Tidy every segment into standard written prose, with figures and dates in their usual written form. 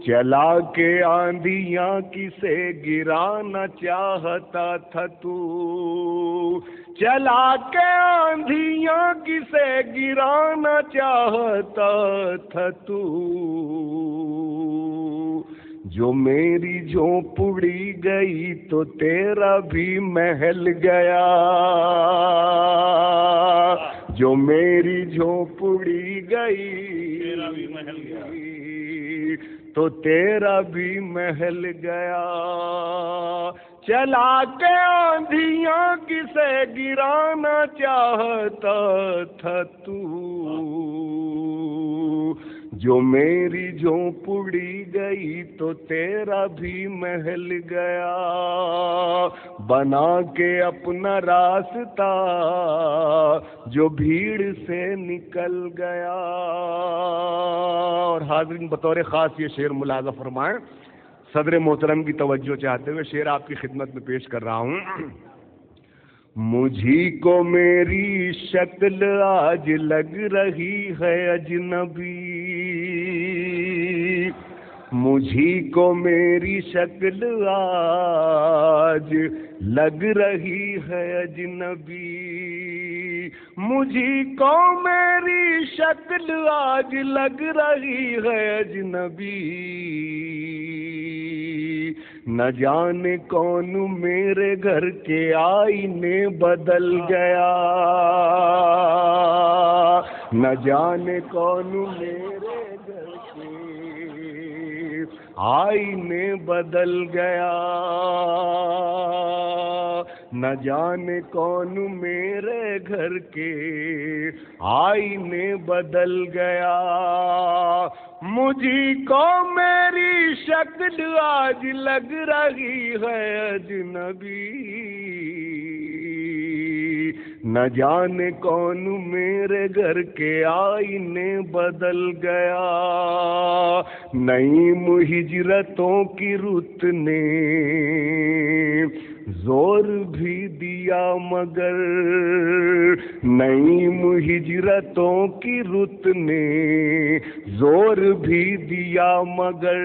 چلا کے آندھیاں کسے گرانا چاہتا تھا تو، چلا کے آندھیاں کسے گرانا چاہتا تھا تو، جو میری جھونپڑی گئی تو تیرا بھی محل گیا، جو میری جھونپڑی گئی تیرا بھی محل گیا تو تیرا بھی محل گیا، چلا کے آندھیاں کسے گرانا چاہتا تھا تو، جو میری جھونپڑی گئی تو تیرا بھی محل گیا، بنا کے اپنا راستہ جو بھیڑ سے نکل گیا۔ اور حاضرین بطور خاص یہ شعر ملاحظہ فرمائیں، صدر محترم کی توجہ چاہتے ہوئے شعر آپ کی خدمت میں پیش کر رہا ہوں۔ مجھی کو میری شکل آج لگ رہی ہے اجنبی، مجھی کو میری شکل آج لگ رہی ہے اجنبی، مجھی کو میری شکل آج لگ رہی ہے اجنبی، نہ جانے کون میرے گھر کے آئینے بدل گیا، نہ جانے کون میرے گھر کے آئینے بدل گیا، نہ جانے کون میرے گھر کے آئینے بدل گیا، مجھی کو میری شکل آج لگ رہی ہے اجنبی، نہ جانے کون میرے گھر کے آئینے بدل گیا، نئی ہجرتوں کی رت نے زور بھی دیا مگر، نئی ہجرتوں کی رت نے زور بھی دیا مگر،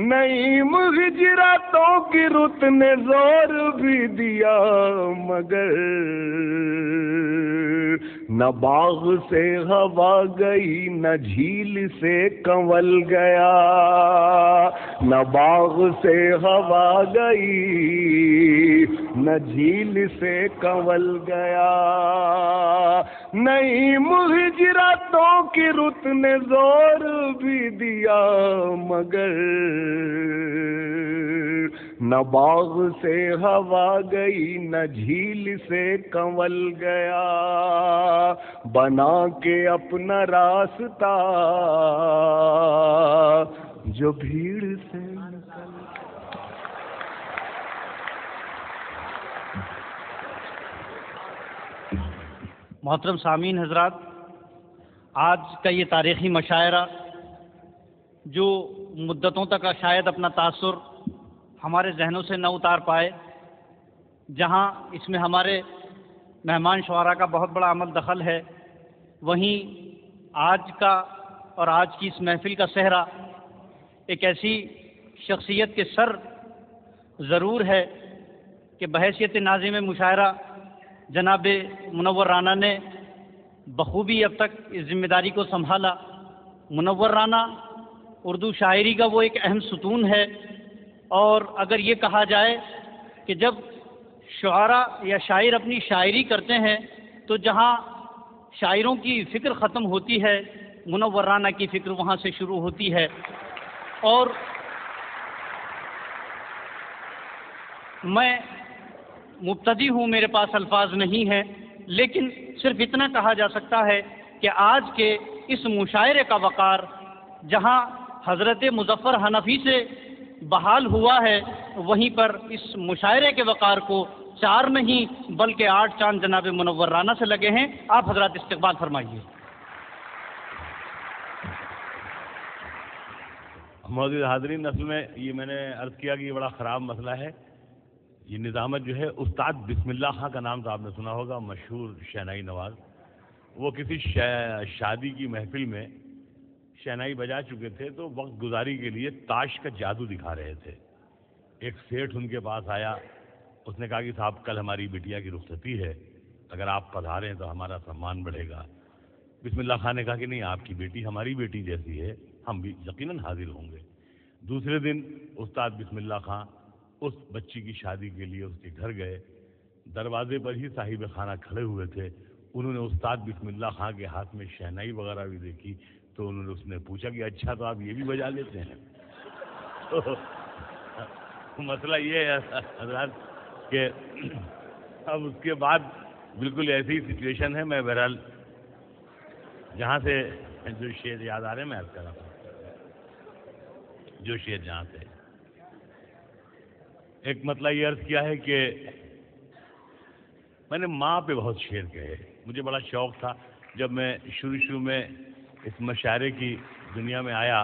نئی ہجرتوں کی رت نے زور بھی دیا مگر، نہ باغ سے ہوا گئی نہ جھیل سے کنول گیا، نہ باغ سے ہوا گئی نہ جھیل سے کنول گیا، نئی ہجرتوں کی رت نے زور بھی دیا مگر، نہ باغ سے ہوا گئی نہ جھیل سے کنول گیا، بنا کے اپنا راستہ جو بھیڑ سے نکل۔ محترم سامعین حضرات، آج کا یہ تاریخی مشاعرہ جو مدتوں تک شاید اپنا تاثر ہمارے ذہنوں سے نہ اتار پائے، جہاں اس میں ہمارے مہمان شعراء کا بہت بڑا عمل دخل ہے، وہیں آج کا اور آج کی اس محفل کا صحرا ایک ایسی شخصیت کے سر ضرور ہے کہ بحیثیت ناظم مشاعرہ جناب منور رانا نے بخوبی اب تک اس ذمہ داری کو سنبھالا۔ منور رانا اردو شاعری کا وہ ایک اہم ستون ہے، اور اگر یہ کہا جائے کہ جب شعراء یا شاعر اپنی شاعری کرتے ہیں تو جہاں شاعروں کی فکر ختم ہوتی ہے، منور رانا کی فکر وہاں سے شروع ہوتی ہے۔ اور میں مبتدی ہوں، میرے پاس الفاظ نہیں ہیں، لیکن صرف اتنا کہا جا سکتا ہے کہ آج کے اس مشاعرے کا وقار جہاں حضرت مظفر حنفی سے بحال ہوا ہے، وہیں پر اس مشاعرے کے وقار کو 4 نہیں بلکہ 8 چاند جناب منور رانا سے لگے ہیں۔ آپ حضرات استقبال فرمائیے۔ معزز حاضرین، اصل میں یہ میں نے عرض کیا کہ یہ بڑا خراب مسئلہ ہے۔ یہ نظامت جو ہے استاد بسم اللہ خاں کا نام تو آپ نے سنا ہوگا، مشہور شہنائی نواز، وہ کسی شادی کی محفل میں شہنائی بجا چکے تھے تو وقت گزاری کے لیے تاش کا جادو دکھا رہے تھے. ایک سیٹھ ان کے پاس آیا, اس نے کہا کہ صاحب کل ہماری بٹیا کی رخصتی ہے, اگر آپ پدھاریں تو ہمارا سمان بڑھے گا. بسم اللہ خان نے کہا کہ نہیں, آپ کی بیٹی ہماری بیٹی جیسی ہے, ہم بھی یقیناً حاضر ہوں گے. دوسرے دن استاد بسم اللہ خان اس بچی کی شادی کے لیے اس کے گھر گئے. دروازے پر ہی صاحب خانہ کھڑے ہوئے تھے. انہوں نے استاد بسم اللہ خان کے ہاتھ میں شہنائی وغیرہ بھی دیکھی تو انہوں نے اس نے پوچھا کہ اچھا تو آپ یہ بھی بجا لیتے ہیں. تو مسئلہ یہ ہے حضرات کہ اب اس کے بعد بالکل ایسی سچویشن ہے. میں بہرحال جہاں سے جو شعر یاد آ رہے ہیں میں عرض کر رہا ہوں, جو شعر جہاں سے ایک مطلب یہ عرض کیا ہے کہ میں نے ماں پہ بہت شعر کہے. مجھے بڑا شوق تھا جب میں شروع میں اس مشاعرے کی دنیا میں آیا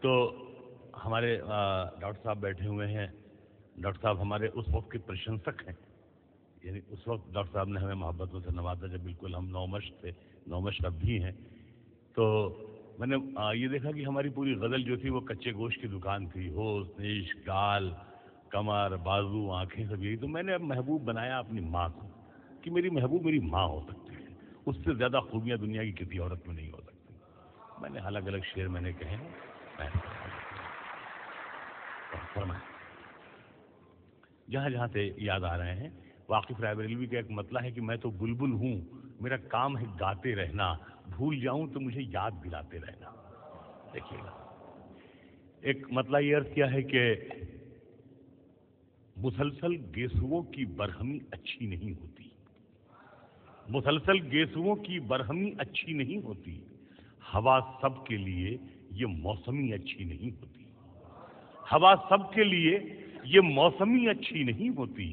تو ہمارے ڈاکٹر صاحب بیٹھے ہوئے ہیں. ڈاکٹر صاحب ہمارے اس وقت کے پرشنسک ہیں, یعنی اس وقت ڈاکٹر صاحب نے ہمیں محبتوں سے نوازا جب بالکل ہم نومش تھے, نومش اب بھی ہیں. تو میں نے یہ دیکھا کہ ہماری پوری غزل جو تھی وہ کچے گوشت کی دکان تھی. ہوش, نیش, گال, کمر, بازو, آنکھیں سب یہی. تو میں نے اب محبوب بنایا اپنی ماں کو کہ میری محبوب میری ماں ہو سکتی ہے, اس سے زیادہ خوبیاں دنیا کی کسی عورت میں نہیں ہو سکتی. میں نے الگ الگ شعر میں نے کہے ہیں. جہاں جہاں سے یاد آ رہے ہیں, واقف رائے بریلوی کا ایک مطلب ہے کہ میں تو بلبل ہوں, میرا کام ہے گاتے رہنا, بھول جاؤں تو مجھے یاد دلاتے رہنا. دیکھیے گا ایک مطلب یہ عرض کیا ہے کہ مسلسل گیسوؤں کی برہمی اچھی نہیں ہوتی, مسلسل گیسوؤں کی برہمی اچھی نہیں ہوتی, ہوا سب کے لیے یہ موسمی اچھی نہیں ہوتی, ہوا سب کے لیے یہ موسمی اچھی نہیں ہوتی.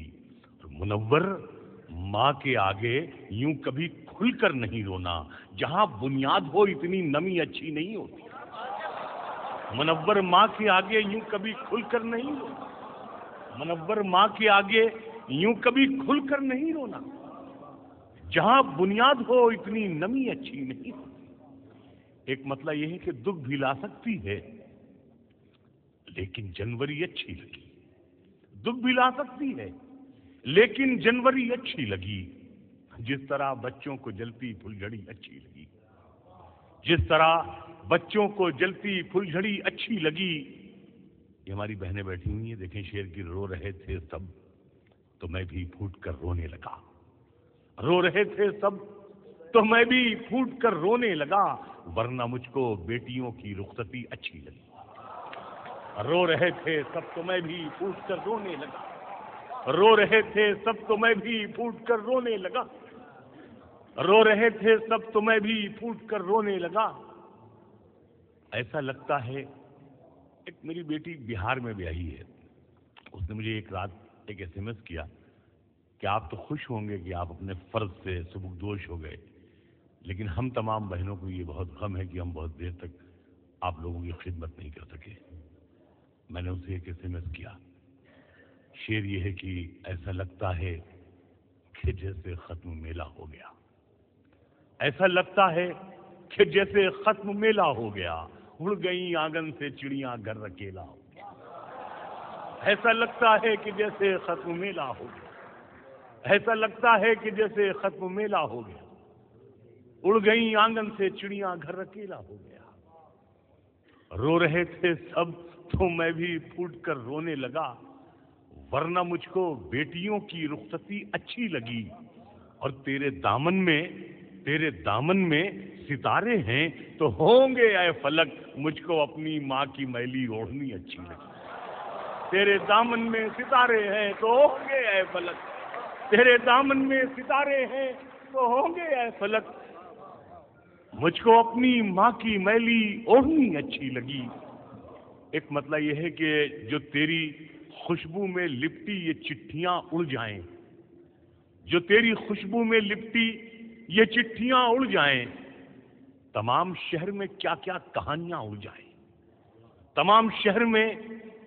منور ماں کے آگے یوں کبھی کھل کر نہیں رونا, جہاں بنیاد ہو اتنی نمی اچھی نہیں ہوتی. منور ماں کے آگے یوں کبھی کھل کر نہیں رونا, منور ماں کے آگے یوں کبھی کھل کر نہیں رونا, جہاں بنیاد ہو اتنی نمی اچھی نہیں ہوتی. ایک مطلب یہ ہے کہ دکھ بھی لا سکتی ہے لیکن جنوری اچھی لگی, دکھ بھی لا سکتی ہے لیکن جنوری اچھی لگی. جس طرح بچوں کو جلتی پھلجھڑی اچھی لگی, جس طرح بچوں کو جلتی پھلجھڑی اچھی لگی. یہ ہماری بہنیں بیٹھی ہوئی ہیں, دیکھیں شعر کی. رو رہے تھے سب تو میں بھی پھوٹ کر رونے لگا, رو رہے تھے سب تو میں بھی پھوٹ کر رونے لگا, ورنہ مجھ کو بیٹیوں کی رخصتی اچھی لگی. رو رہے تھے سب تو میں بھی پھوٹ کر رونے لگا, رو رہے تھے سب تو میں بھی پھوٹ کر رونے لگا, رو رہے تھے سب تو میں بھی پھوٹ کر رونے لگا. ایسا لگتا ہے, ایک میری بیٹی بہار میں بیاہی ہے, اس نے مجھے ایک رات ایک ایس ایم ایس کیا کہ آپ تو خوش ہوں گے کہ آپ اپنے فرض سے سبکدوش ہو گئے, لیکن ہم تمام بہنوں کو یہ بہت غم ہے کہ ہم بہت دیر تک آپ لوگوں کی خدمت نہیں کر سکے. میں نے اسے ایک ایس ایم ایس کیا. شعر یہ ہے کہ ایسا لگتا ہے کہ جیسے ختم میلہ ہو گیا, ایسا لگتا ہے کہ جیسے ختم میلہ ہو گیا, اڑ گئی آنگن سے چڑیاں گھر اکیلا ہو گیا. ایسا لگتا ہے کہ جیسے ختم میلہ ہو گیا, ایسا لگتا ہے کہ جیسے ختم میلہ ہو گیا, اڑ گئی آنگن سے چڑیاں گھر اکیلا ہو گیا. رو رہے تھے سب تو میں بھی پھوٹ کر رونے لگا, ورنہ مجھ کو بیٹیوں کی رخصتی اچھی لگی. اور تیرے دامن میں ستارے ہیں تو ہوں گے اے فلک, مجھ کو اپنی ماں کی میلی اوڑھنی اچھی لگی. تیرے دامن میں ستارے ہیں تو ہوں گے اے فلک, تیرے دامن میں ستارے ہیں تو ہوں گے اے فلک, مجھ کو اپنی ماں کی میلی اوڑھنی اچھی لگی. ایک مطلب یہ ہے کہ جو تیری خوشبو میں لپٹی یہ چٹھیاں اڑ جائیں, جو تیری خوشبو میں لپٹی یہ چٹھیاں اڑ جائیں, تمام شہر میں کیا کیا کہانیاں اڑ جائیں, تمام شہر میں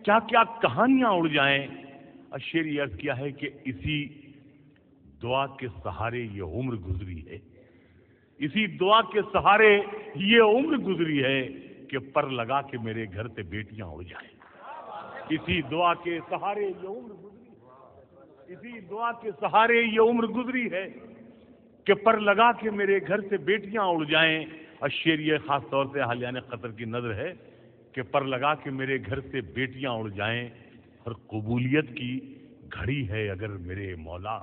کیا کیا کہانیاں اڑ جائیں. اور شعر یہ عرض کیا ہے کہ اسی دعا کے سہارے یہ عمر گزری ہے, اسی دعا کے سہارے یہ عمر گزری ہے کہ پر لگا کے میرے گھر سے بیٹیاں اڑ جائیں. اسی دعا کے سہارے یہ عمر گزری ہے. اسی دعا کے سہارے یہ عمر گزری ہے کہ پر لگا کے میرے گھر سے بیٹیاں اڑ جائیں. اور شعر یہ خاص طور سے حالیان قطر کی نظر ہے کہ پر لگا کے میرے گھر سے بیٹیاں اڑ جائیں. اور قبولیت کی گھڑی ہے اگر میرے مولا